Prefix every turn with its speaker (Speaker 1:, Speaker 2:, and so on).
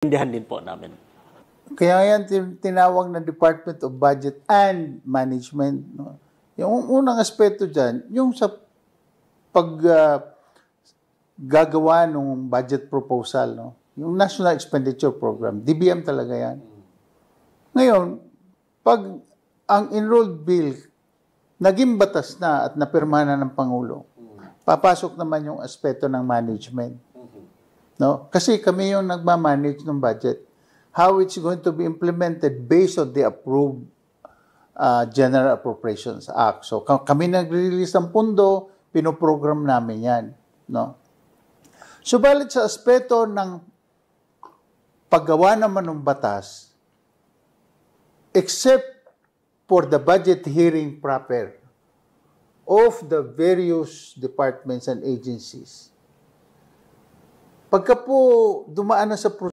Speaker 1: Intindihan din po namin.
Speaker 2: Kaya yan tinawag na Department of Budget and Management. No? Yung unang aspeto dyan, yung sa gagawa ng budget proposal, no? Yung National Expenditure Program, DBM talaga yan. Ngayon, pag ang enrolled bill naging batas na at napirma na ng Pangulo, papasok naman yung aspeto ng management. No? Kasi kami yung nagmamanage ng budget. How it's going to be implemented based on the approved General Appropriations Act. So kami nag-release ng pundo, pinoprogram namin yan. No? Subalit sa aspeto ng paggawa naman ng batas, except for the budget hearing proper of the various departments and agencies, pagka po dumaan na sa